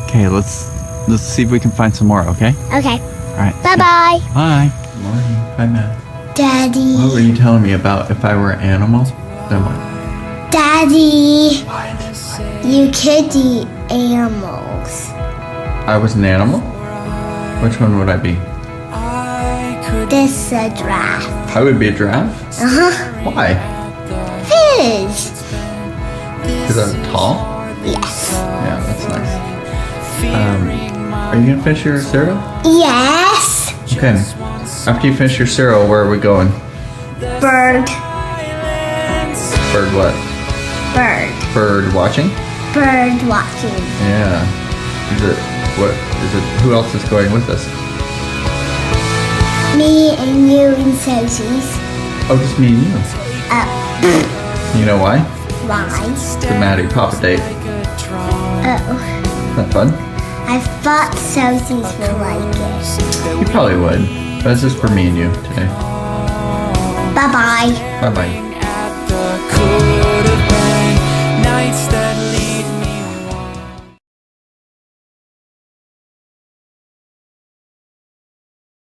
Okay, let's see if we can find some more, okay? Okay. All right. Bye-bye. Bye. Good morning. Hi, Matt. Daddy. What were you telling me about if I were an animal? Then what? Daddy. What? You could eat animals. I was an animal? Which one would I be? This is a giraffe. I would be a giraffe? Uh-huh. Why? Fish. Because I'm tall? Yes. Yeah, that's nice. Are you gonna finish your cereal? Yes. Okay. After you finish your cereal, where are we going? Bird. Bird what? Bird. Bird watching? Bird watching. Yeah. Who else is going with us? Me and you and Susie's. Oh, just me and you. You know why? Why? The Maddie Papa date. Oh. Isn't that fun? I thought Susie's would like it. You probably would. But it's just for me and you today. Bye-bye. Bye-bye.